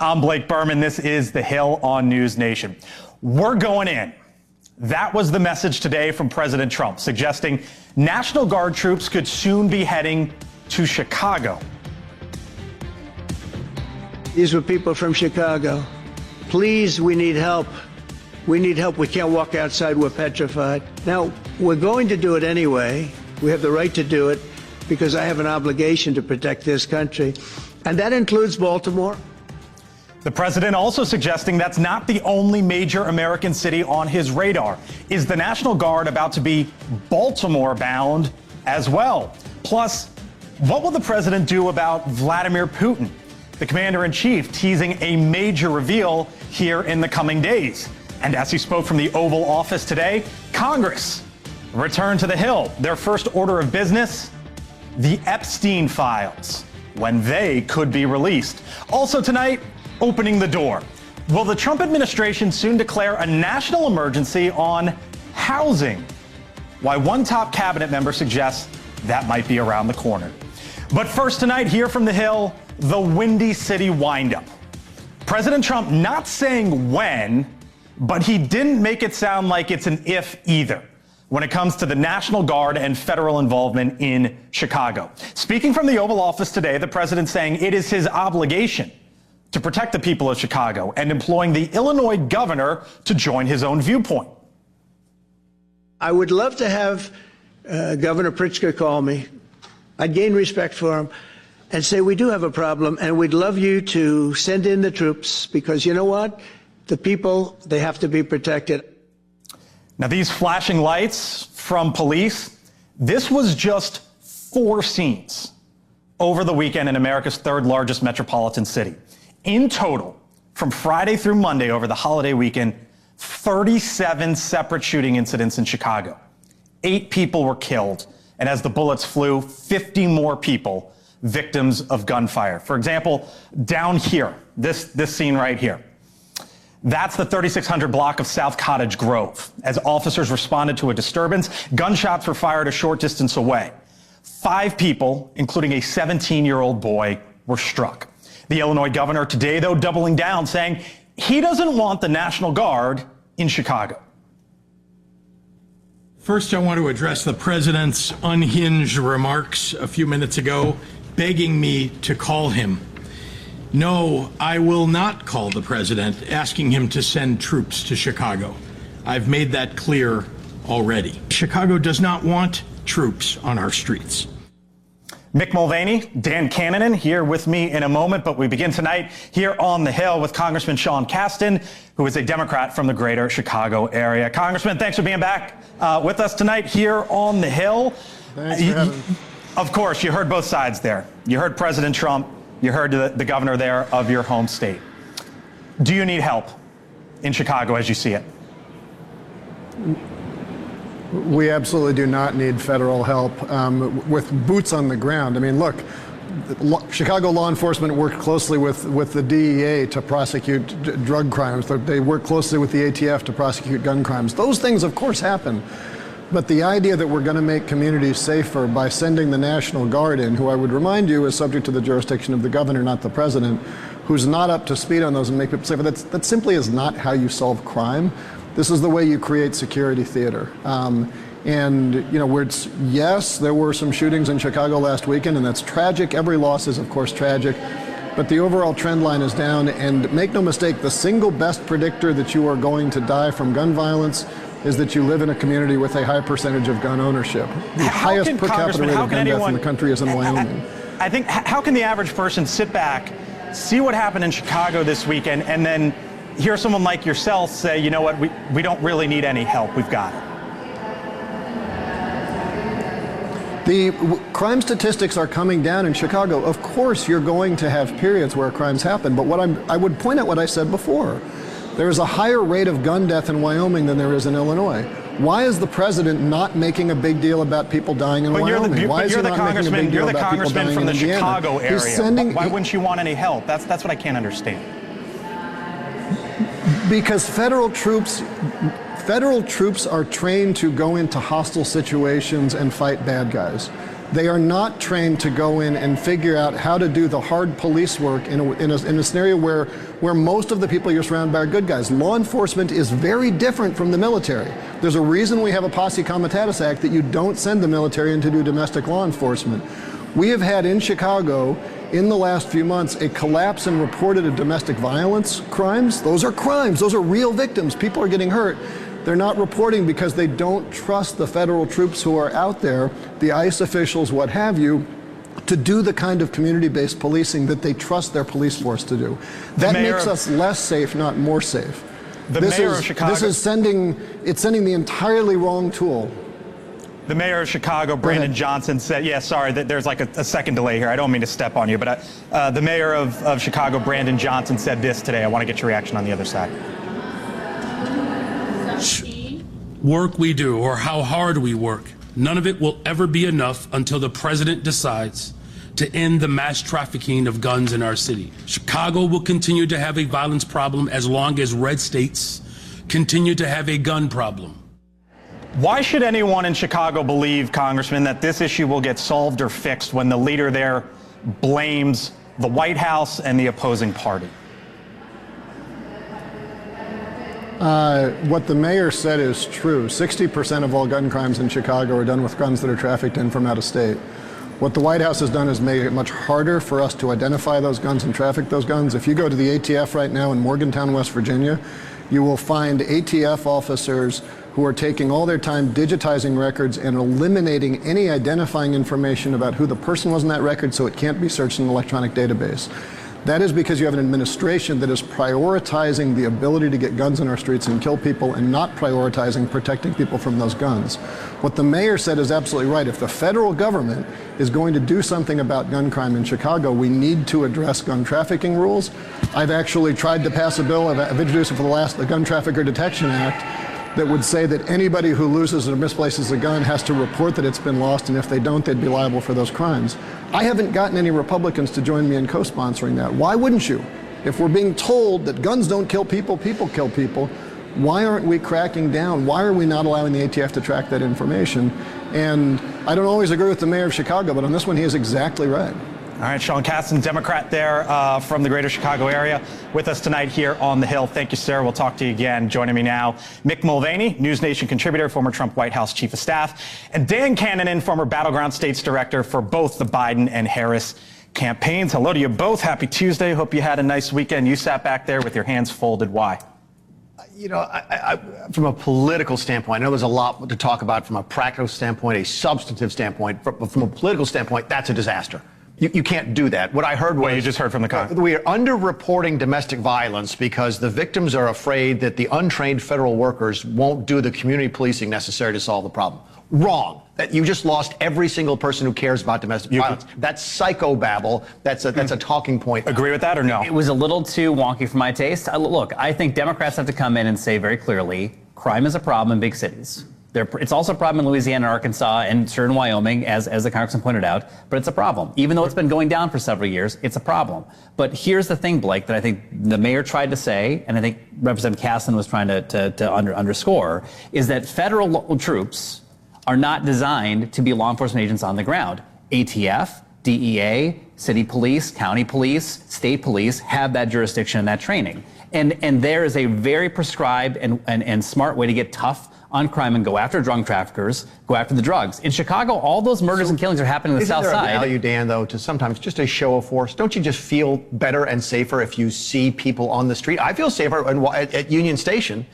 I'm Blake Berman. This is The Hill on NewsNation. We're going in. That was the message today from President Trump, suggesting National Guard troops could soon be heading to Chicago. These were people from Chicago. Please, we need help. We need help. We can't walk outside. We're petrified. Now, we're going to do it anyway. We have the right to do it because I have an obligation to protect this country. And that includes Baltimore. The president also suggesting that's not the only major American city on his radar. Is the National Guard about to be Baltimore bound as well? Plus, what will the president do about Vladimir Putin? The commander-in-chief teasing a major reveal here in the coming days. And as he spoke from the Oval Office today, Congress returned to the Hill. Their first order of business, the Epstein files, when they could be released. Also tonight, opening the door. Will the Trump administration soon declare a national emergency on housing? Why one top cabinet member suggests that might be around the corner. But first tonight, here from the Hill, the Windy City windup. President Trump not saying when, but he didn't make it sound like it's an if either when it comes to the National Guard and federal involvement in Chicago. Speaking from the Oval Office today, the president saying it is his obligation to protect the people of Chicago and employing the Illinois governor to join his own viewpoint. I would love to have Governor Pritzker call me. I'd gain respect for him and say, we do have a problem and we'd love you to send in the troops because you know what? The people, they have to be protected. Now, these flashing lights from police, this was just 4 scenes over the weekend in America's third largest metropolitan city. In total, from Friday through Monday over the holiday weekend, 37 separate shooting incidents in Chicago. 8 people were killed, and as the bullets flew, 50 more people victims of gunfire. For example, down here, this scene right here. That's the 3600 block of South Cottage Grove. As officers responded to a disturbance, gunshots were fired a short distance away. 5 people, including a 17-year-old boy, were struck. The Illinois governor today, though, doubling down, saying he doesn't want the National Guard in Chicago. First, I want to address the president's unhinged remarks a few minutes ago, begging me to call him. No, I will not call the president, asking him to send troops to Chicago. I've made that clear already. Chicago does not want troops on our streets. Mick Mulvaney, Dan Cannon here with me in a moment, but we begin tonight here on the Hill with Congressman Sean Casten, who is a Democrat from the greater Chicago area. Congressman, thanks for being back with us tonight here on the Hill. Thanks for having me. Of course, you heard both sides there. You heard President Trump, you heard the governor there of your home state. Do you need help in Chicago as you see it? We absolutely do not need federal help with boots on the ground. I mean, look, Chicago law enforcement worked closely with the DEA to prosecute drug crimes. They work closely with the ATF to prosecute gun crimes. Those things, of course, happen. But the idea that we're going to make communities safer by sending the National Guard in, who I would remind you is subject to the jurisdiction of the governor, not the president, who's not up to speed on those and make people safer, that simply is not how you solve crime. This is the way you create security theater. And, you know, yes, there were some shootings in Chicago last weekend, and that's tragic. Every loss is, of course, tragic. But the overall trend line is down. And make no mistake, the single best predictor that you are going to die from gun violence is that you live in a community with a high percentage of gun ownership. The highest per capita rate of gun death in the country is in Wyoming. I think, how can the average person sit back, see what happened in Chicago this weekend, and then hear someone like yourself say, you know what, we don't really need any help, we've got it? The crime statistics are coming down in Chicago. Of course, you're going to have periods where crimes happen, but I would point out what I said before. There is a higher rate of gun death in Wyoming than there is in Illinois. Why is the president not making a big deal about people dying in Wyoming? Why is he not making a big deal about people dying in Indiana? You're the congressman from the Chicago area. Why wouldn't you want any help? That's what I can't understand. Because federal troops are trained to go into hostile situations and fight bad guys. They are not trained to go in and figure out how to do the hard police work in a scenario where most of the people you're surrounded by are good guys. Law enforcement is very different from the military. There's a reason we have a Posse Comitatus Act that you don't send the military in to do domestic law enforcement. We have had in Chicago, in the last few months, a collapse in reported domestic violence crimes. Those are crimes. Those are real victims. People are getting hurt. They're not reporting because they don't trust the federal troops who are out there, the ICE officials, what have you, to do the kind of community-based policing that they trust their police force to do. That makes us less safe, not more safe. The mayor of Chicago. This is sending the entirely wrong tool. The mayor of Chicago, Brandon Johnson, said, yeah, sorry, there's like a second delay here. I don't mean to step on you, but the mayor of Chicago, Brandon Johnson, said this today. I want to get your reaction on the other side. Work we do or how hard we work, none of it will ever be enough until the president decides to end the mass trafficking of guns in our city. Chicago will continue to have a violence problem as long as red states continue to have a gun problem. Why should anyone in Chicago believe, Congressman, that this issue will get solved or fixed when the leader there blames the White House and the opposing party? What the mayor said is true. 60% of all gun crimes in Chicago are done with guns that are trafficked in from out of state. What the White House has done is made it much harder for us to identify those guns and traffic those guns. If you go to the ATF right now in Morgantown, West Virginia, you will find ATF officers who are taking all their time digitizing records and eliminating any identifying information about who the person was in that record so it can't be searched in an electronic database. That is because you have an administration that is prioritizing the ability to get guns in our streets and kill people and not prioritizing protecting people from those guns. What the mayor said is absolutely right. If the federal government is going to do something about gun crime in Chicago, we need to address gun trafficking rules. I've actually tried to pass a bill, I've introduced it for the Gun Trafficker Detection Act, that would say that anybody who loses or misplaces a gun has to report that it's been lost, and if they don't, they'd be liable for those crimes. I haven't gotten any Republicans to join me in co-sponsoring that. Why wouldn't you? If we're being told that guns don't kill people, people kill people, why aren't we cracking down? Why are we not allowing the ATF to track that information? And I don't always agree with the mayor of Chicago, but on this one, he is exactly right. All right, Sean Casten, Democrat there from the greater Chicago area, with us tonight here on the Hill. Thank you, sir. We'll talk to you again. Joining me now, Mick Mulvaney, NewsNation contributor, former Trump White House chief of staff, and Dan Cannon, former Battleground States director for both the Biden and Harris campaigns. Hello to you both. Happy Tuesday. Hope you had a nice weekend. You sat back there with your hands folded. Why? You know, from a political standpoint, I know there's a lot to talk about from a practical standpoint, a substantive standpoint. From a political standpoint, that's a disaster. You can't do that. What I heard was... Well, you just heard from the Congress. We are underreporting domestic violence because the victims are afraid that the untrained federal workers won't do the community policing necessary to solve the problem. Wrong. That you just lost every single person who cares about domestic violence. That's psychobabble. That's a talking point. Agree with that or no? It was a little too wonky for my taste. Look, I think Democrats have to come in and say very clearly, crime is a problem in big cities. It's also a problem in Louisiana and Arkansas and certain Wyoming, as the congressman pointed out, but it's a problem. Even though it's been going down for several years, it's a problem. But here's the thing, Blake, that I think the mayor tried to say, and I think Representative Casten was trying to underscore, is that federal troops are not designed to be law enforcement agents on the ground. ATF, DEA, city police, county police, state police have that jurisdiction and that training. And there is a very prescribed and smart way to get tough on crime and go after drug traffickers, go after the drugs. In Chicago, all those murders and killings are happening on the south side. Isn't there a value, Dan, though, to sometimes just a show of force? Don't you just feel better and safer if you see people on the street? I feel safer at Union Station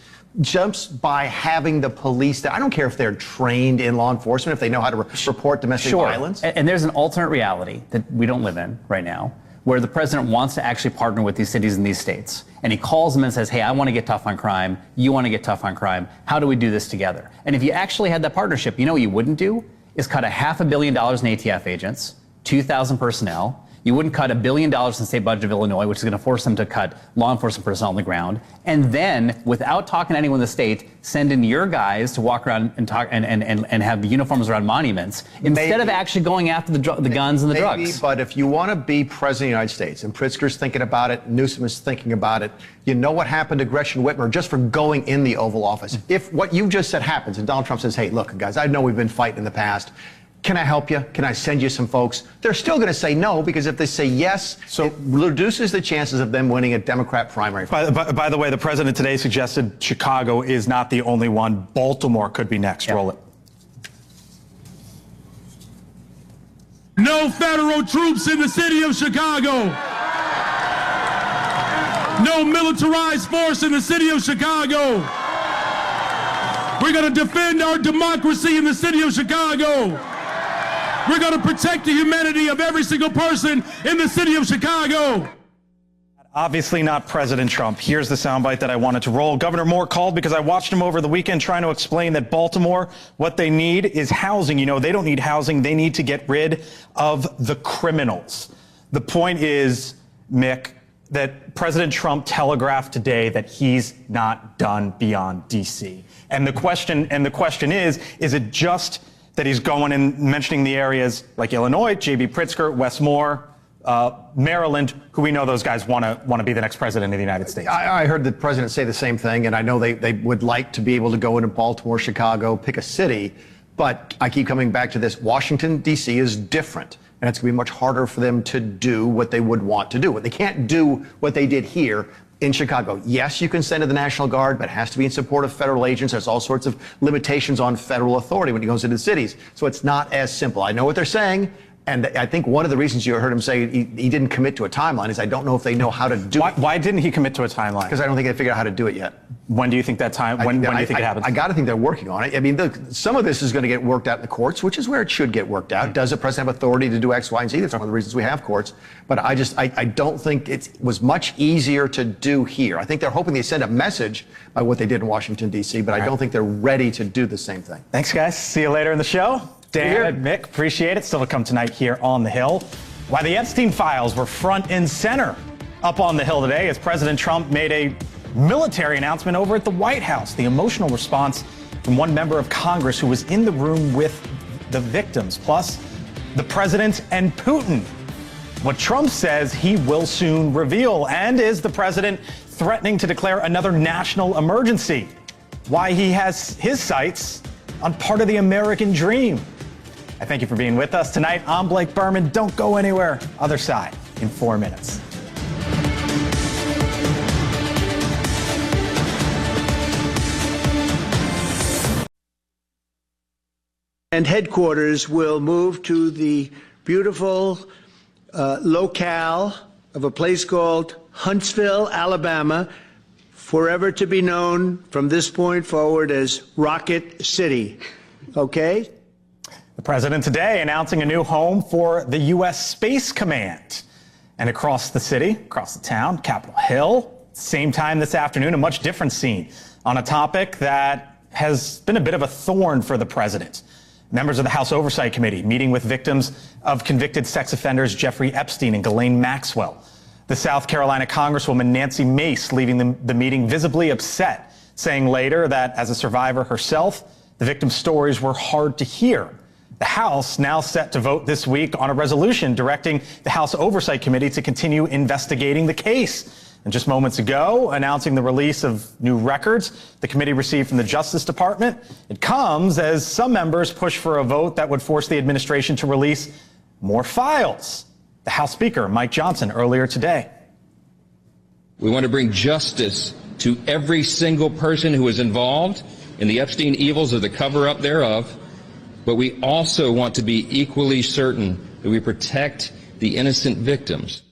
just by having the police there. I don't care if they're trained in law enforcement, if they know how to report domestic violence. And there's an alternate reality that we don't live in right now, where the president wants to actually partner with these cities and these states. And he calls them and says, hey, I want to get tough on crime. You want to get tough on crime. How do we do this together? And if you actually had that partnership, you know what you wouldn't do? Is cut $500 million in ATF agents, 2,000 personnel. You wouldn't cut $1 billion in the state budget of Illinois, which is going to force them to cut law enforcement personnel on the ground. And then, without talking to anyone in the state, send in your guys to walk around and talk and have uniforms around monuments instead of actually going after the guns and the drugs. But if you want to be president of the United States, and Pritzker's thinking about it, Newsom is thinking about it, you know what happened to Gretchen Whitmer just for going in the Oval Office? If what you just said happens and Donald Trump says, hey, look, guys, I know we've been fighting in the past. Can I help you? Can I send you some folks? They're still going to say no, because if they say yes, it reduces the chances of them winning a Democrat primary. By the way, the president today suggested Chicago is not the only one. Baltimore could be next. Roll it. No federal troops in the city of Chicago. No militarized force in the city of Chicago. We're going to defend our democracy in the city of Chicago. We're going to protect the humanity of every single person in the city of Chicago. Obviously not President Trump. Here's the soundbite that I wanted to roll. Governor Moore called because I watched him over the weekend trying to explain that Baltimore, what they need is housing. You know, they don't need housing. They need to get rid of the criminals. The point is, Mick, that President Trump telegraphed today that he's not done beyond D.C. And the question is it just that he's going and mentioning the areas like Illinois, J.B. Pritzker, Westmore, Maryland, who we know those guys want to be the next president of the United States? I heard the president say the same thing, and I know they would like to be able to go into Baltimore, Chicago, pick a city, but I keep coming back to this. Washington, D.C. is different, and it's going to be much harder for them to do what they would want to do. They can't do what they did here in Chicago. Yes, you can send in the National Guard, but it has to be in support of federal agents. There's all sorts of limitations on federal authority when it goes into the cities. So it's not as simple. I know what they're saying. And I think one of the reasons you heard him say he didn't commit to a timeline is I don't know if they know how to do it. Why didn't he commit to a timeline? Because I don't think they figured out how to do it yet. When do you think that time? When do you think it happens? I got to think they're working on it. I mean, some of this is going to get worked out in the courts, which is where it should get worked out. Does the president have authority to do X, Y, and Z? That's one of the reasons we have courts. But I don't think it was much easier to do here. I think they're hoping they send a message by what they did in Washington, D.C., but I don't think they're ready to do the same thing. Thanks, guys. See you later in the show. Dan and Mick, appreciate it. Still to come tonight here on the Hill. Why the Epstein files were front and center up on the Hill today as President Trump made a military announcement over at the White House. The emotional response from one member of Congress who was in the room with the victims, plus the president and Putin. What Trump says he will soon reveal, and is the president threatening to declare another national emergency? Why he has his sights on part of the American dream. I thank you for being with us tonight. I'm Blake Berman. Don't go anywhere. Other side in 4 minutes. And headquarters will move to the beautiful locale of a place called Huntsville, Alabama, forever to be known from this point forward as Rocket City. Okay? The president today announcing a new home for the U.S. Space Command. And across the city, across the town, Capitol Hill, same time this afternoon, a much different scene on a topic that has been a bit of a thorn for the president. Members of the House Oversight Committee meeting with victims of convicted sex offenders Jeffrey Epstein and Ghislaine Maxwell. The South Carolina Congresswoman Nancy Mace leaving the meeting visibly upset, saying later that as a survivor herself, the victims' stories were hard to hear. The House now set to vote this week on a resolution directing the House Oversight Committee to continue investigating the case. And just moments ago, announcing the release of new records the committee received from the Justice Department. It comes as some members push for a vote that would force the administration to release more files. The House Speaker, Mike Johnson, earlier today. We want to bring justice to every single person who is involved in the Epstein evils or the cover-up thereof, but we also want to be equally certain that we protect the innocent victims.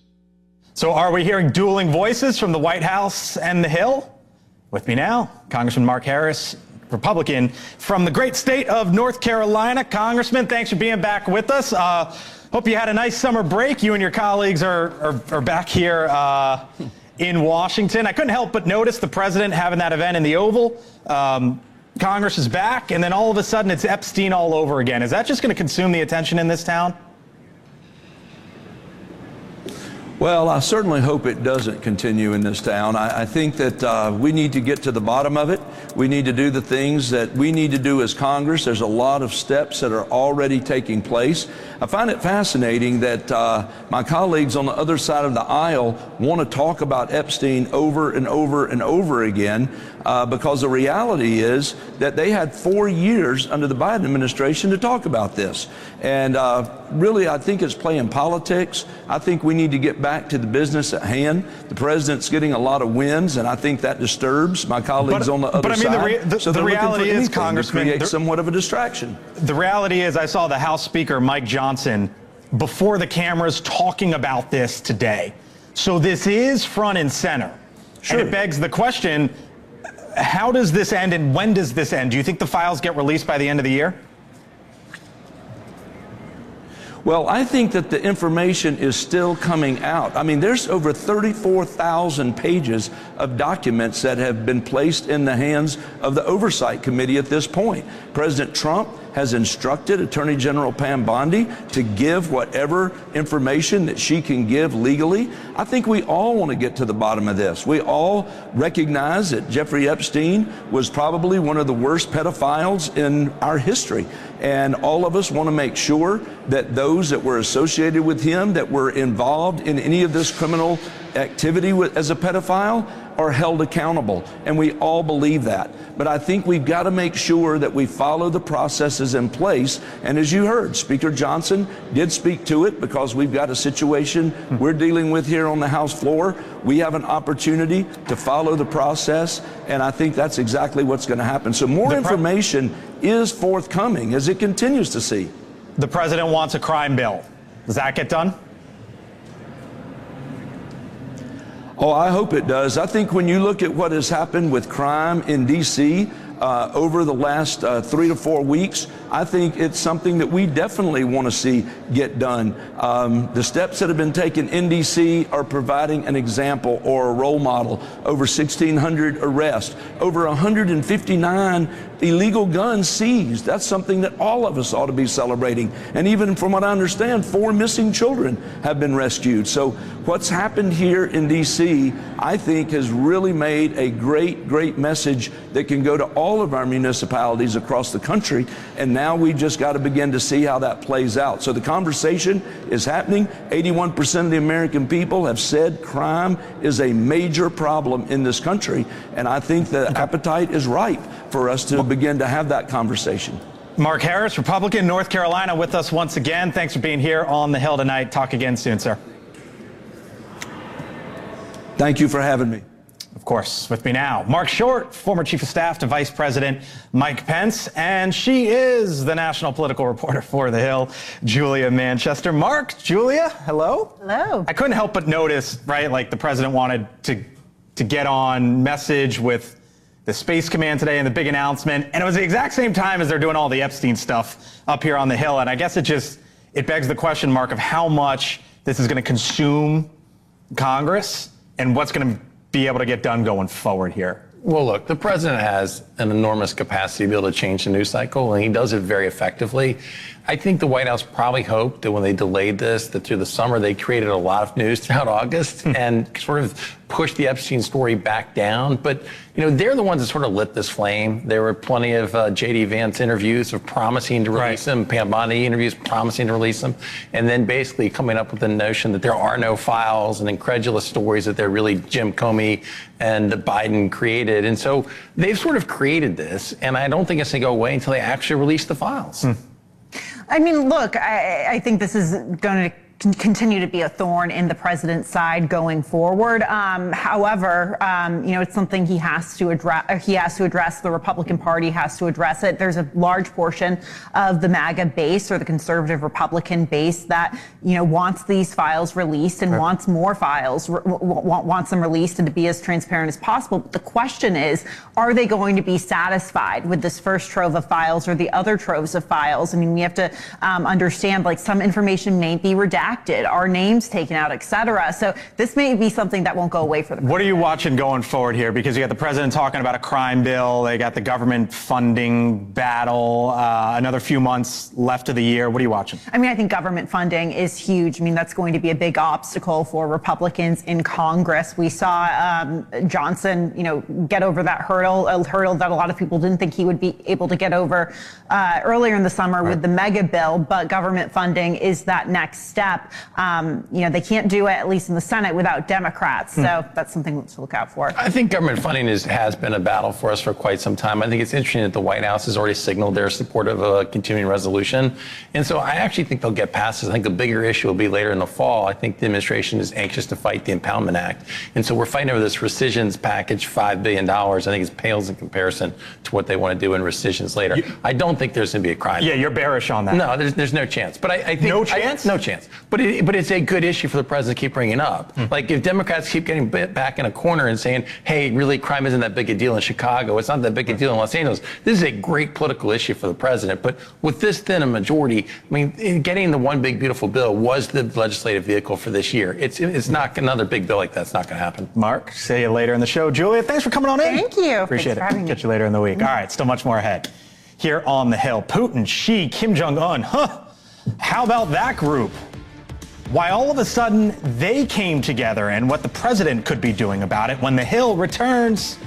So are we hearing dueling voices from the White House and the Hill? With me now, Congressman Mark Harris, Republican from the great state of North Carolina. Congressman, thanks for being back with us. Hope you had a nice summer break. You and your colleagues are back here in Washington. I couldn't help but notice the president having that event in the Oval. Congress is back, and then all of a sudden it's Epstein all over again. Is that just going to consume the attention in this town? Well, I certainly hope it doesn't continue in this town. I think that we need to get to the bottom of it. We need to do the things that we need to do as Congress. There's a lot of steps that are already taking place. I find it fascinating that my colleagues on the other side of the aisle want to talk about Epstein over and over and over again because the reality is that they had 4 years under the Biden administration to talk about this. And really, I think it's playing politics. I think we need to get back to the business at hand. The president's getting a lot of wins, and I think that disturbs my colleagues on the other side. So the reality is, Congressman, create somewhat of a distraction. The reality is, I saw the House Speaker, Mike Johnson, before the cameras talking about this today. So this is front and center. Sure. And it begs the question, how does this end and when does this end? Do you think the files get released by the end of the year? Well, I think that the information is still coming out. I mean, there's over 34,000 pages of documents that have been placed in the hands of the Oversight Committee at this point. President Trump has instructed Attorney General Pam Bondi to give whatever information that she can give legally. I think we all want to get to the bottom of this. We all recognize that Jeffrey Epstein was probably one of the worst pedophiles in our history. And all of us want to make sure that those that were associated with him, that were involved in any of this criminal activity as a pedophile, are held accountable. And we all believe that. But I think we've got to make sure that we follow the processes in place. And as you heard, Speaker Johnson did speak to it because we've got a situation we're dealing with here on the House floor. We have an opportunity to follow the process. And I think that's exactly what's going to happen. So more information is forthcoming as it continues to see. The president wants a crime bill. Does that get done? Oh, I hope it does. I think when you look at what has happened with crime in D.C. Over the last 3 to 4 weeks, I think it's something that we definitely want to see get done. The steps that have been taken in D.C. are providing an example or a role model. Over 1,600 arrests, over 159 illegal guns seized. That's something that all of us ought to be celebrating. And even from what I understand, 4 missing children have been rescued. So what's happened here in D.C., I think, has really made a great, great message that can go to all of our municipalities across the country. And now we just got to begin to see how that plays out. So the conversation is happening. 81% of the American people have said crime is a major problem in this country. And I think the appetite is ripe for us to begin to have that conversation. Mark Harris, Republican, North Carolina, with us once again. Thanks for being here on the Hill tonight. Talk again soon, sir. Thank you for having me. Of course, with me now, Mark Short, former Chief of Staff to Vice President Mike Pence, and she is the national political reporter for The Hill, Julia Manchester. Mark, Julia, hello. Hello. I couldn't help but notice, right, like the president wanted to get on message with the Space Command today and the big announcement, and it was the exact same time as they're doing all the Epstein stuff up here on the Hill, and I guess it begs the question, Mark, of how much this is going to consume Congress and what's going to be able to get done going forward here. Well, look, the president has an enormous capacity to be able to change the news cycle, and he does it very effectively. I think the White House probably hoped that when they delayed this, that through the summer they created a lot of news throughout August and sort of pushed the Epstein story back down. But, you know, they're the ones that sort of lit this flame. There were plenty of J.D. Vance interviews of promising to release them, Pam Bondi interviews promising to release them, and then basically coming up with the notion that there are no files and incredulous stories that they're really Jim Comey and Biden created. And so they've sort of created this, and I don't think it's going to go away until they actually release the files. I mean, look, I think this is going to continue to be a thorn in the president's side going forward. However, you know, it's something he has to address. He has to address. The Republican Party has to address it. There's a large portion of the MAGA base or the conservative Republican base that, you know, wants these files released and wants more files, wants them released and to be as transparent as possible. But the question is, are they going to be satisfied with this first trove of files or the other troves of files? I mean, we have to understand, like, some information may be redacted. redacted, our names taken out, et cetera. So this may be something that won't go away for the president. What are you watching going forward here? Because you got the president talking about a crime bill. They got the government funding battle. Another few months left of the year. What are you watching? I mean, I think government funding is huge. I mean, that's going to be a big obstacle for Republicans in Congress. We saw Johnson, get over that hurdle, a hurdle that a lot of people didn't think he would be able to get over earlier in the summer with the mega bill. But government funding is that next step. They can't do it, at least in the Senate, without Democrats. So that's something to look out for. I think government funding has been a battle for us for quite some time. I think it's interesting that the White House has already signaled their support of a continuing resolution. And so I actually think they'll get past this. I think the bigger issue will be later in the fall. I think the administration is anxious to fight the Impoundment Act. And so we're fighting over this rescissions package, $5 billion. I think it pales in comparison to what they want to do in rescissions later. I don't think there's going to be a crime. Yeah, you're bearish on that. No, there's no chance. But I think no chance? No chance. But it's a good issue for the president to keep bringing up. Like if Democrats keep getting bit back in a corner and saying, hey, really crime isn't that big a deal in Chicago, it's not that big a deal in Los Angeles, this is a great political issue for the president. But with this thin a majority, I mean, getting the one big beautiful bill was the legislative vehicle for this year. It's not another big bill like that's not going to happen. Mark, see you later in the show. Julia, thanks for coming on in. Thank you. Appreciate Thanks for having it. me. Get you later in the week. All right, still much more ahead. Here on the Hill, Putin, Xi, Kim Jong-un. How about that group? Why all of a sudden they came together and what the president could be doing about it when the Hill returns.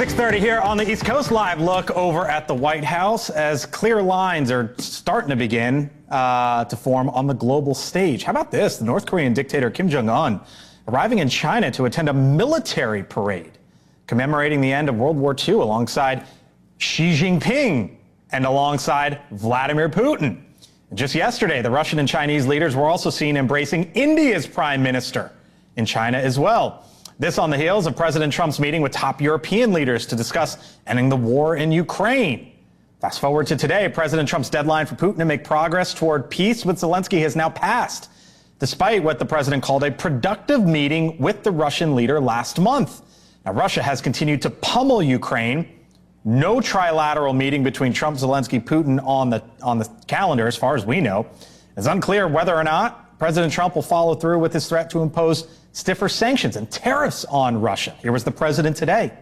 .30 here on the East Coast. Live look over at the White House as clear lines are starting to begin to form on the global stage. How about this? The North Korean dictator Kim Jong-un arriving in China to attend a military parade commemorating the end of World War II alongside Xi Jinping and alongside Vladimir Putin. And just yesterday, the Russian and Chinese leaders were also seen embracing India's prime minister in China as well. This on the heels of President Trump's meeting with top European leaders to discuss ending the war in Ukraine. Fast forward to today, President Trump's deadline for Putin to make progress toward peace with Zelensky has now passed, despite what the president called a productive meeting with the Russian leader last month. Now, Russia has continued to pummel Ukraine. No trilateral meeting between Trump, Zelensky, Putin on the calendar, as far as we know. It's unclear whether or not President Trump will follow through with his threat to impose stiffer sanctions and tariffs on Russia. Here was the president today.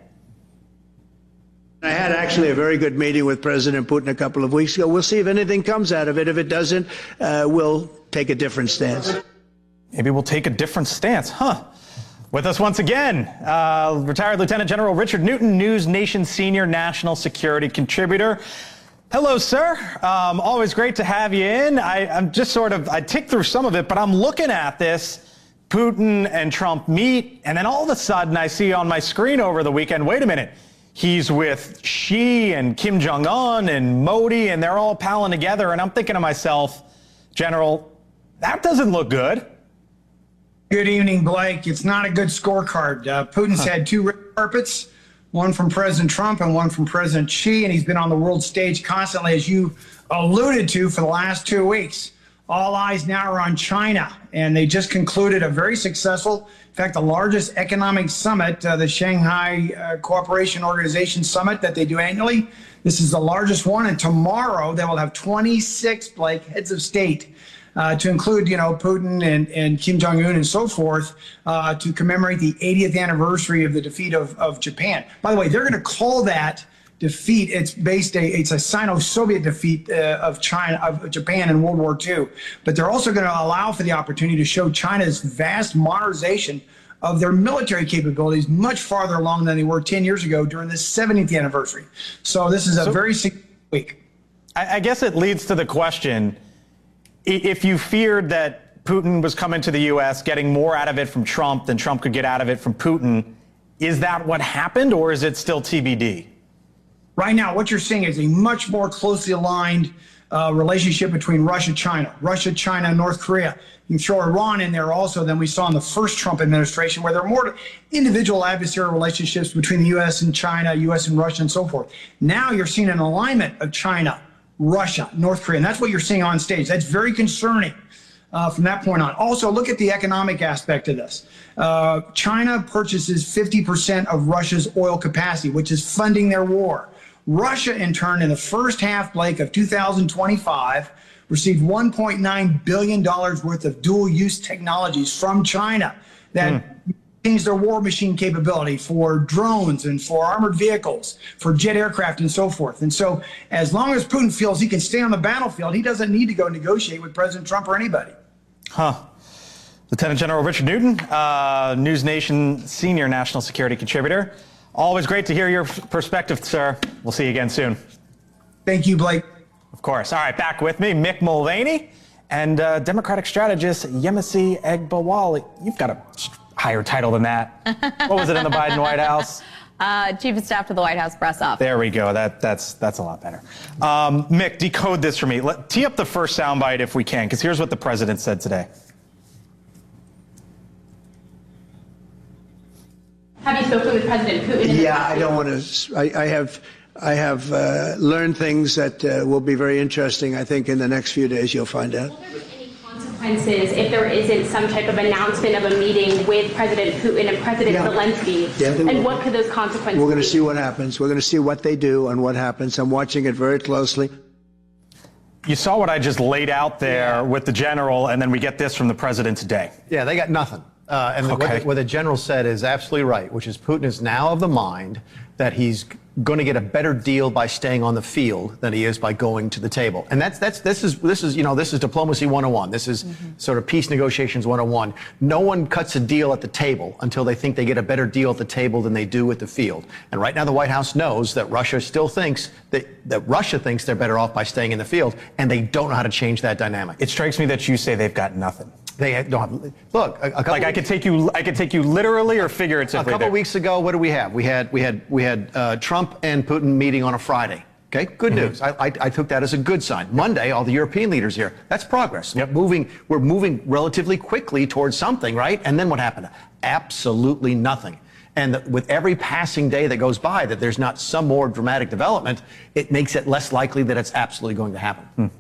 I had actually a very good meeting with President Putin a couple of weeks ago. We'll see if anything comes out of it. If it doesn't, we'll take a different stance. Maybe we'll take a different stance, With us once again, retired Lieutenant General Richard Newton, NewsNation senior national security contributor. Hello, sir. Always great to have you in. I'm just I ticked through some of it, but I'm looking at this. Putin and Trump meet, and then all of a sudden I see on my screen over the weekend, wait a minute, he's with Xi and Kim Jong-un and Modi, and they're all palling together, and I'm thinking to myself, General, that doesn't look good. Good evening, Blake. It's not a good scorecard. Putin's had two red carpets, one from President Trump and one from President Xi, and he's been on the world stage constantly, as you alluded to, for the last 2 weeks. All eyes now are on China, and they just concluded a very successful, in fact, the largest economic summit, the Shanghai Cooperation Organization Summit that they do annually. This is the largest one, and tomorrow they will have 26, heads of state to include, Putin and Kim Jong-un and so forth, to commemorate the 80th anniversary of the defeat of Japan. By the way, they're going to call that defeat. It's a Sino-Soviet defeat of Japan in World War II. But they're also going to allow for the opportunity to show China's vast modernization of their military capabilities much farther along than they were 10 years ago during the 70th anniversary. So this is a very significant week. I guess it leads to the question, if you feared that Putin was coming to the U.S., getting more out of it from Trump than Trump could get out of it from Putin, is that what happened, or is it still TBD? Right now, what you're seeing is a much more closely aligned relationship between Russia, China, North Korea. You can throw Iran in there also than we saw in the first Trump administration, where there are more individual adversarial relationships between the U.S. and China, U.S. and Russia, and so forth. Now you're seeing an alignment of China, Russia, North Korea, and that's what you're seeing on stage. That's very concerning. from that point on. Also, look at the economic aspect of this. China purchases 50% of Russia's oil capacity, which is funding their war. Russia, in turn, in the first half, Blake, of 2025, received $1.9 billion worth of dual-use technologies from China that changed their war machine capability for drones and for armored vehicles, for jet aircraft and so forth. And so as long as Putin feels he can stay on the battlefield, he doesn't need to go negotiate with President Trump or anybody. Lieutenant General Richard Newton, NewsNation senior national security contributor. Always great to hear your perspective, sir. We'll see you again soon. Thank you, Blake. Of course. All right, back with me, Mick Mulvaney and Democratic strategist Yemisi Egbawali. You've got a higher title than that. What was it in the Biden White House? Chief of Staff to the White House Press Office. There we go. That's a lot better. Mick, decode this for me. Tee up the first soundbite if we can, because here's what the president said today. Have you spoken with President Putin? Yeah, I don't want to. I have learned things that will be very interesting. I think in the next few days you'll find out. Will there be any consequences if there isn't some type of announcement of a meeting with President Putin and President Zelensky? Yeah, and what could those consequences be? We're going to see what happens. We're going to see what they do and what happens. I'm watching it very closely. You saw what I just laid out there with the general, and then we get this from the president today. Yeah, they got nothing. What the general said is absolutely right, which is Putin is now of the mind that he's going to get a better deal by staying on the field than he is by going to the table. And this is diplomacy 101. This is sort of peace negotiations 101. No one cuts a deal at the table until they think they get a better deal at the table than they do at the field. And right now the White House knows that Russia still thinks that Russia thinks they're better off by staying in the field, and they don't know how to change that dynamic. It strikes me that you say they've got nothing. They don't have, look, I could take you literally or figuratively. A couple weeks ago, what do we have? We had Trump and Putin meeting on a Friday. Okay, good news. I took that as a good sign. Monday, all the European leaders here. That's progress. We're moving relatively quickly towards something, right? And then what happened? Absolutely nothing. And with every passing day that goes by, that there's not some more dramatic development, it makes it less likely that it's absolutely going to happen.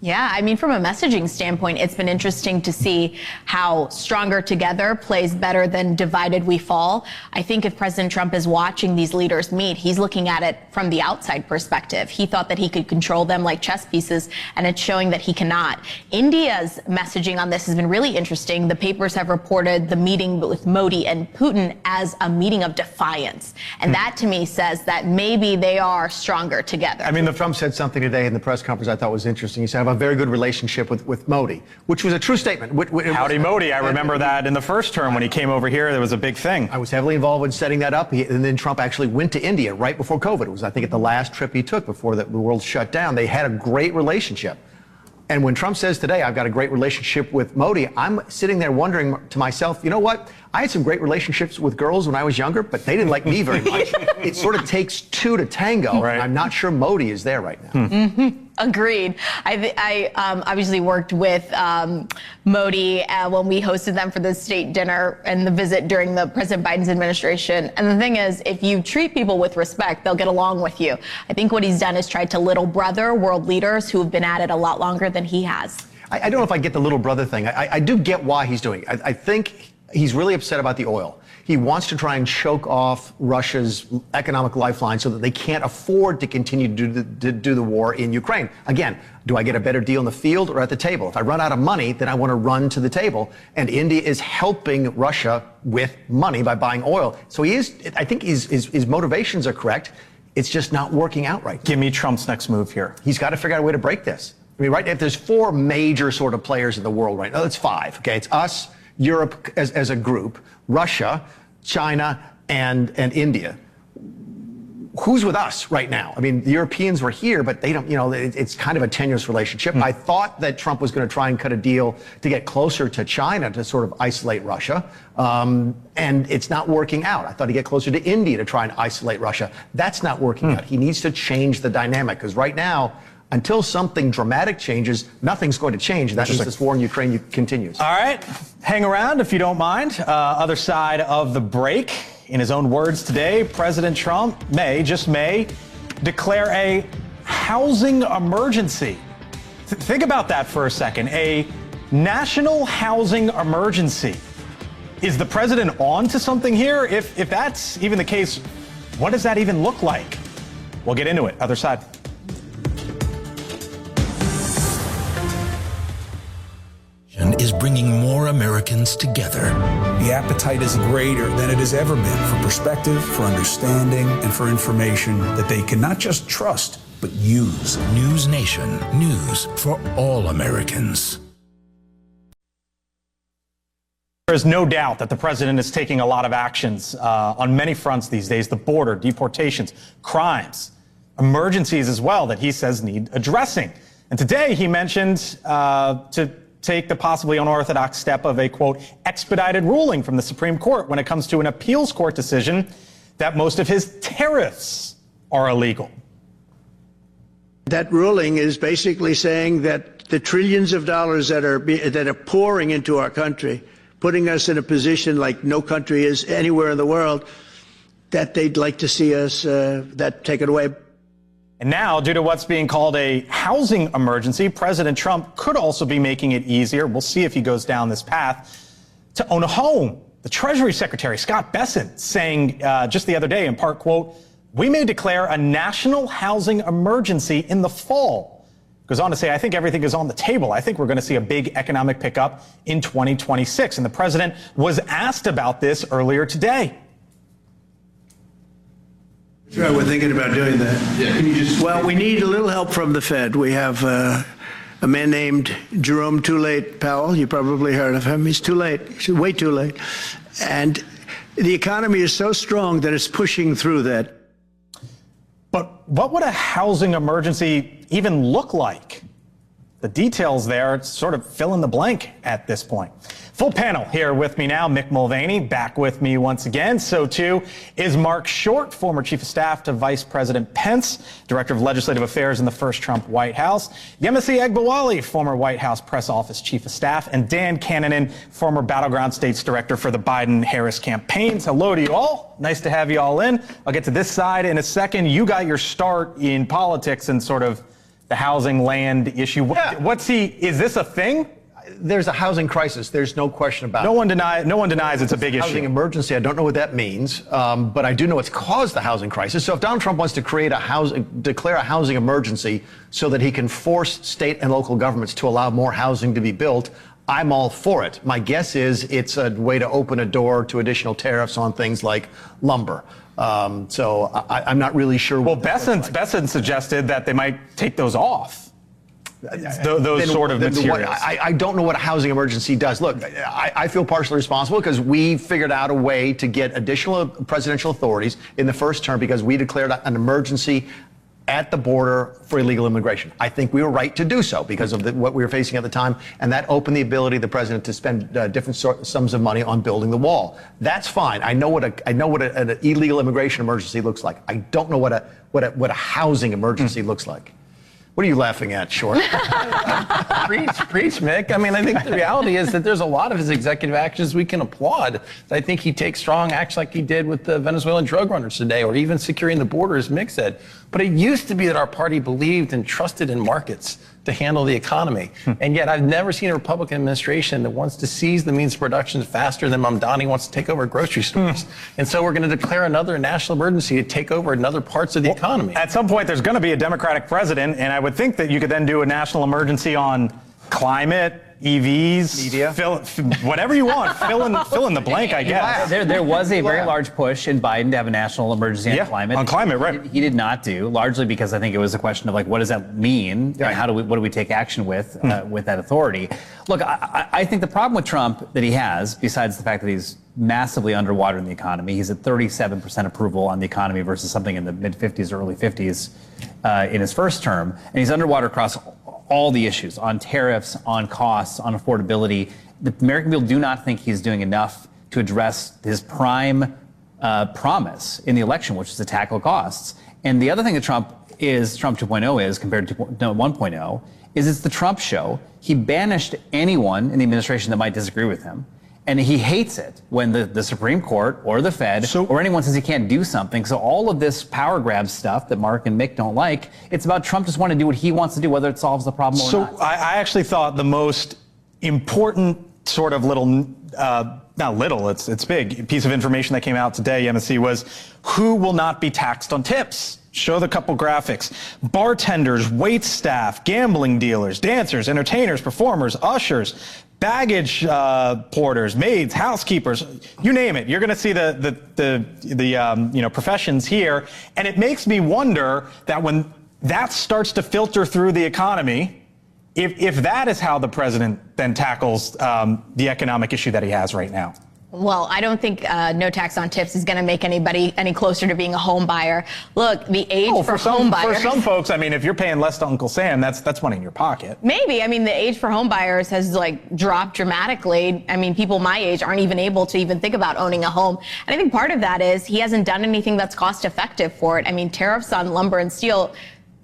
Yeah, I mean, from a messaging standpoint, it's been interesting to see how stronger together plays better than divided we fall. I think if President Trump is watching these leaders meet, he's looking at it from the outside perspective. He thought that he could control them like chess pieces, and it's showing that he cannot. India's messaging on this has been really interesting. The papers have reported the meeting with Modi and Putin as a meeting of defiance. And that to me says that maybe they are stronger together. I mean, Trump said something today in the press conference I thought was interesting. He said, a very good relationship with Modi, which was a true statement. Howdy Modi. I remember that in the first term when he came over here, there was a big thing. I was heavily involved in setting that up. And then Trump actually went to India right before COVID. It was, I think, at the last trip he took before the world shut down. They had a great relationship. And when Trump says today, I've got a great relationship with Modi, I'm sitting there wondering to myself, you know what? I had some great relationships with girls when I was younger, but they didn't like me very much. It sort of takes two to tango. Right. I'm not sure Modi is there right now. Agreed. I obviously worked with Modi when we hosted them for the state dinner and the visit during the President Biden's administration. And the thing is, if you treat people with respect, they'll get along with you. I think what he's done is tried to little brother world leaders who have been at it a lot longer than he has. I don't know if I get the little brother thing. I do get why he's doing it. I think he's really upset about the oil. He wants to try and choke off Russia's economic lifeline so that they can't afford to continue to do the war in Ukraine. Again, do I get a better deal in the field or at the table? If I run out of money, then I want to run to the table. And India is helping Russia with money by buying oil. So I think his motivations are correct. It's just not working out right. Give me Trump's next move here. He's got to figure out a way to break this. I mean, right now, if there's four major sort of players in the world right now, it's five. Okay, it's us, Europe as a group, Russia, China, and India. Who's with us right now? I mean, the Europeans were here, but they don't, it's kind of a tenuous relationship. I thought that Trump was going to try and cut a deal to get closer to China to sort of isolate Russia. And it's not working out. I thought he'd get closer to India to try and isolate Russia. That's not working out. He needs to change the dynamic because right now, until something dramatic changes, nothing's going to change. That means this war in Ukraine continues. All right. Hang around if you don't mind. Other side of the break. In his own words today, President Trump just may, declare a housing emergency. Think about that for a second. A National housing emergency. Is the president on to something here? If that's even the case, what does that even look like? We'll get into it. Other side. Is bringing more Americans together. The appetite is greater than it has ever been for perspective, for understanding, and for information that they can not just trust, but use. NewsNation. News for all Americans. There is no doubt that the president is taking a lot of actions on many fronts these days: the border, deportations, crimes, emergencies as well that he says need addressing. And today he mentioned to take the possibly unorthodox step of a, quote, expedited ruling from the Supreme Court when it comes to an appeals court decision that most of his tariffs are illegal. That ruling is basically saying that the trillions of dollars that are pouring into our country, putting us in a position like no country is anywhere in the world, that they'd like to see us that taken away. And now, due to what's being called a housing emergency, President Trump could also be making it easier, we'll see if he goes down this path, to own a home. The Treasury Secretary, Scott Bessent, saying just the other day, in part, quote, "We may declare a national housing emergency in the fall." Goes on to say, "I think everything is on the table. I think we're going to see a big economic pickup in 2026. And the president was asked about this earlier today. Right, we're thinking about doing that. Yeah, can you just... Well, we need a little help from the Fed. We have a man named Jerome Too Late Powell. You probably heard of him. He's too late. He's way too late. And the economy is so strong that it's pushing through that. But what would a housing emergency even look like? The details there sort of fill in the blank at this point. Full panel here with me now. Mick Mulvaney back with me once again. So too is Mark Short, former chief of staff to Vice President Pence, director of legislative affairs in the first Trump White House. Yemisi Egbawali, former White House press office chief of staff, and Dan Cannonen, former Battleground States director for the Biden-Harris campaigns. Hello to you all. Nice to have you all in. I'll get to this side in a second. You got your start in politics and sort of the housing land issue. Yeah. Is this a thing? There's a housing crisis. There's no question about it. No one denies it's a big issue. Housing emergency. I don't know what that means, but I do know it's caused the housing crisis. So if Donald Trump wants to declare a housing emergency so that he can force state and local governments to allow more housing to be built, I'm all for it. My guess is it's a way to open a door to additional tariffs on things like lumber. So I'm not really sure. Well, Bessent suggested that they might take those off. Those sort of materials. I don't know what a housing emergency does. Look, I feel partially responsible because we figured out a way to get additional presidential authorities in the first term because we declared an emergency at the border for illegal immigration. I think we were right to do so because of what we were facing at the time, and that opened the ability of the president to spend different sums of money on building the wall. That's fine. I know what an illegal immigration emergency looks like. I don't know what a housing emergency looks like. What are you laughing at, Short? Preach, Mick. I mean, I think the reality is that there's a lot of his executive actions we can applaud. I think he takes strong action like he did with the Venezuelan drug runners today, or even securing the border, as Mick said. But it used to be that our party believed and trusted in markets to handle the economy. And yet I've never seen a Republican administration that wants to seize the means of production faster than Mamdani wants to take over grocery stores. And so we're going to declare another national emergency to take over another parts of the economy. At some point, there's going to be a Democratic president, and I would think that you could then do a national emergency on climate, EVs, media, whatever you want. Fill in the blank, I guess. There was a very large push in Biden to have a national emergency on climate. On climate, right? He did not do, largely because I think it was a question of like, what does that mean, and what do we take action with that authority? Look, I think the problem with Trump that he has, besides the fact that he's massively underwater in the economy, he's at 37% approval on the economy versus something in the mid 50s or early 50s in his first term, and he's underwater across all the issues on tariffs, on costs, on affordability. The American people do not think he's doing enough to address his prime promise in the election, which is to tackle costs. And the other thing that Trump 2.0 is compared to 1.0 is it's the Trump show. He banished anyone in the administration that might disagree with him. And he hates it when the Supreme Court or the Fed or anyone says he can't do something. So all of this power grab stuff that Mark and Mick don't like, it's about Trump just wanting to do what he wants to do, whether it solves the problem or not. So I actually thought the most important sort of little, not little, it's big, piece of information that came out today, MSC, was who will not be taxed on tips. Show the couple graphics. Bartenders, wait staff, gambling dealers, dancers, entertainers, performers, ushers, baggage porters, maids, housekeepers, you name it. You're going to see the professions here, and it makes me wonder that when that starts to filter through the economy, if that is how the president then tackles the economic issue that he has right now. Well, I don't think no tax on tips is going to make anybody any closer to being a home buyer. Look, the age for home buyers. For some folks, I mean, if you're paying less to Uncle Sam, that's money in your pocket. Maybe. I mean, the age for home buyers has dropped dramatically. I mean, people my age aren't even able to even think about owning a home. And I think part of that is he hasn't done anything that's cost effective for it. I mean, tariffs on lumber and steel.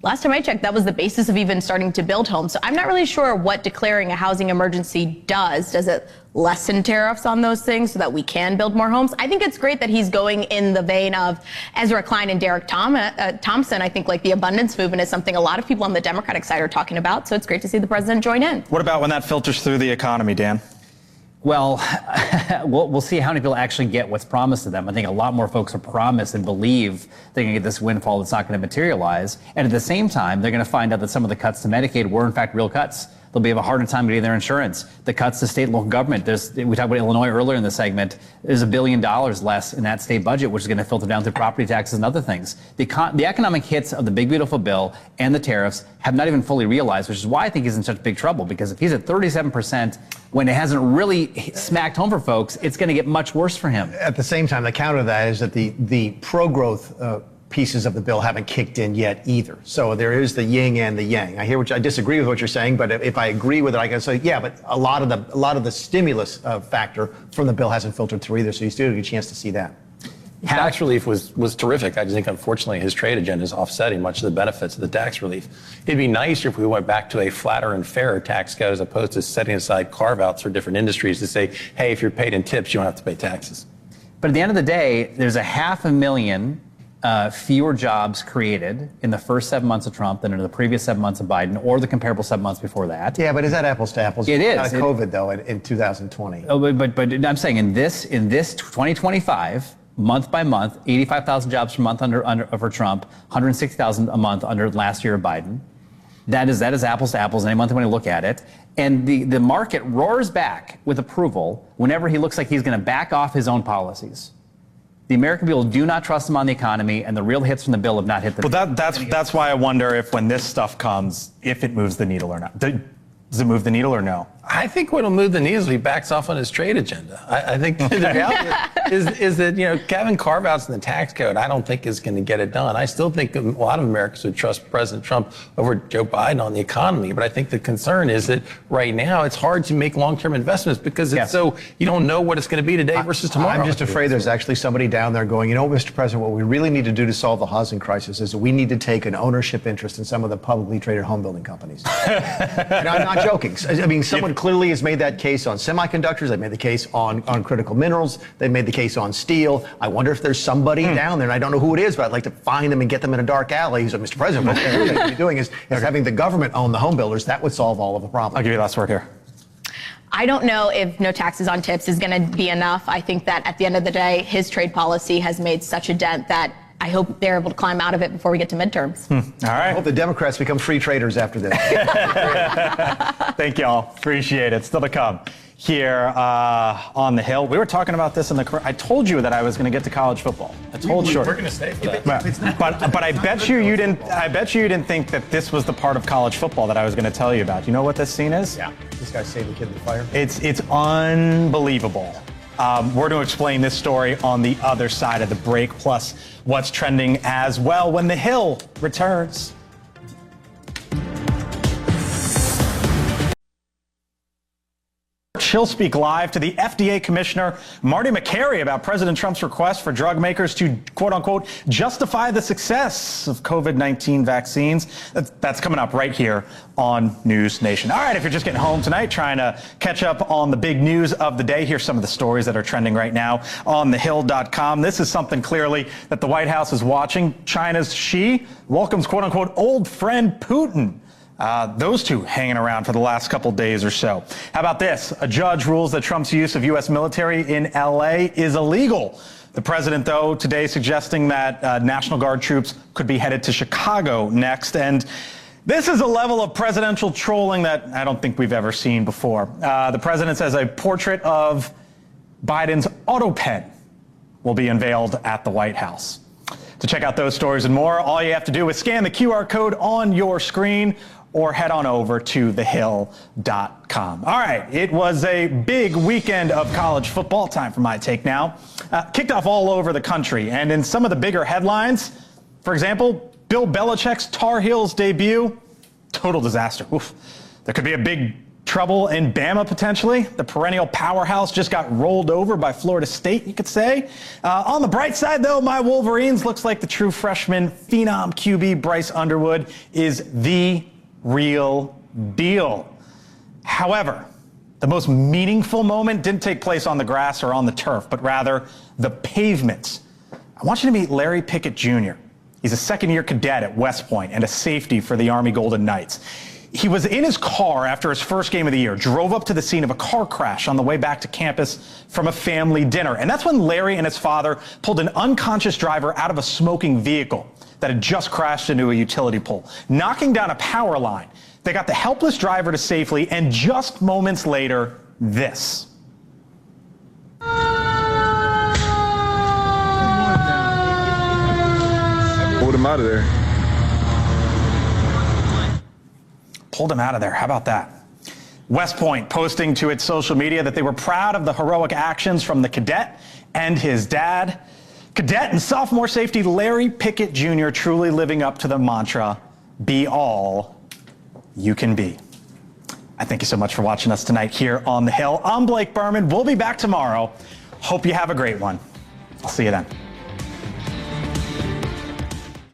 Last time I checked, that was the basis of even starting to build homes. So I'm not really sure what declaring a housing emergency does. Does it lessen tariffs on those things so that we can build more homes? I think it's great that he's going in the vein of Ezra Klein and Derek Thompson. I think the abundance movement is something a lot of people on the Democratic side are talking about. So it's great to see the president join in. What about when that filters through the economy, Dan? Well, we'll see how many people actually get what's promised to them. I think a lot more folks are promised and believe they're going to get this windfall that's not going to materialize. And at the same time, they're going to find out that some of the cuts to Medicaid were, in fact, real cuts. They'll be have a harder time getting their insurance. The cuts to state and local government. We talked about Illinois earlier in the segment. There's $1 billion less in that state budget, which is going to filter down through property taxes and other things. The economic hits of the big, beautiful bill and the tariffs have not even fully realized, which is why I think he's in such big trouble. Because if he's at 37%, when it hasn't really smacked home for folks, it's going to get much worse for him. At the same time, the counter to that is that the pro-growth pieces of the bill haven't kicked in yet either. So there is the yin and the yang. I disagree with what you're saying, but if I agree with it, I can say, yeah, but a lot of the stimulus factor from the bill hasn't filtered through either. So you still have a chance to see that. Tax relief was terrific. I just think, unfortunately, his trade agenda is offsetting much of the benefits of the tax relief. It'd be nicer if we went back to a flatter and fairer tax code as opposed to setting aside carve-outs for different industries to say, hey, if you're paid in tips, you don't have to pay taxes. But at the end of the day, there's 500,000 fewer jobs created in the first 7 months of Trump than in the previous 7 months of Biden or the comparable 7 months before that. Yeah, but is that apples to apples? It is. Not COVID, though, in 2020. Oh, but I'm saying in this 2025, month by month, 85,000 jobs per month for Trump, 160,000 a month under last year of Biden. That is apples to apples any month when you look at it. And the market roars back with approval whenever he looks like he's going to back off his own policies. The American people do not trust him on the economy, and the real hits from the bill have not hit the. Well, that's why I wonder if when this stuff comes, if it moves the needle or not. Does it move the needle or no? I think what'll move the needle is he backs off on his trade agenda. I think the reality is that, Kevin carve-outs in the tax code, I don't think is going to get it done. I still think a lot of Americans would trust President Trump over Joe Biden on the economy. But I think the concern is that right now it's hard to make long-term investments because it's so you don't know what it's going to be today versus tomorrow. I'm just afraid there's actually somebody down there going, Mr. President, what we really need to do to solve the housing crisis is we need to take an ownership interest in some of the publicly traded home building companies. And I'm not joking. I mean, someone clearly has made that case on semiconductors. They made the case on critical minerals. They made the case on steel. I wonder if there's somebody down there, and I don't know who it is, but I'd like to find them and get them in a dark alley. He said, Mr. President, what you're doing is having the government own the home builders. That would solve all of the problems. I'll give you last word here. I don't know if no taxes on tips is going to be enough. I think that at the end of the day, his trade policy has made such a dent that I hope they're able to climb out of it before we get to midterms. All right. I hope the Democrats become free traders after this. Thank y'all. Appreciate it. Still to come here on the Hill. We were talking about this I told you that I was going to get to college football. I told you. We're going to stay for that. But I bet you didn't. I bet you didn't think that this was the part of college football that I was going to tell you about. You know what this scene is? Yeah. This guy saved the kid in the fire. It's unbelievable. We're going to explain this story on the other side of the break, plus what's trending as well when The Hill returns. She'll speak live to the FDA Commissioner Marty Makary about President Trump's request for drug makers to, quote unquote, justify the success of COVID-19 vaccines. That's coming up right here on News Nation. All right, if you're just getting home tonight, trying to catch up on the big news of the day, here's some of the stories that are trending right now on thehill.com. This is something clearly that the White House is watching. China's Xi welcomes, quote unquote, old friend Putin Those two hanging around for the last couple days or so. How about this? A judge rules that Trump's use of U.S. military in L.A. is illegal. The president, though, today suggesting that National Guard troops could be headed to Chicago next. And this is a level of presidential trolling that I don't think we've ever seen before. The president says a portrait of Biden's auto pen will be unveiled at the White House. To check out those stories and more, all you have to do is scan the QR code on your screen or head on over to thehill.com. All right, it was a big weekend of college football. Time for my take now. Kicked off all over the country, and in some of the bigger headlines, for example, Bill Belichick's Tar Heels debut, total disaster. Oof. There could be a big trouble in Bama potentially. The perennial powerhouse just got rolled over by Florida State, you could say. On the bright side, though, my Wolverines, looks like the true freshman phenom QB Bryce Underwood is the real deal. However, the most meaningful moment didn't take place on the grass or on the turf, but rather the pavement. I want you to meet Larry Pickett Jr. He's a second-year cadet at West Point and a safety for the Army Golden Knights. He was in his car after his first game of the year, drove up to the scene of a car crash on the way back to campus from a family dinner. And that's when Larry and his father pulled an unconscious driver out of a smoking vehicle that had just crashed into a utility pole, knocking down a power line. They got the helpless driver to safely, and just moments later, this. Pulled him out of there. Pulled him out of there. How about that? West Point posting to its social media that they were proud of the heroic actions from the cadet and his dad. Cadet and sophomore safety Larry Pickett Jr. truly living up to the mantra, be all you can be. I thank you so much for watching us tonight here on The Hill. I'm Blake Berman. We'll be back tomorrow. Hope you have a great one. I'll see you then.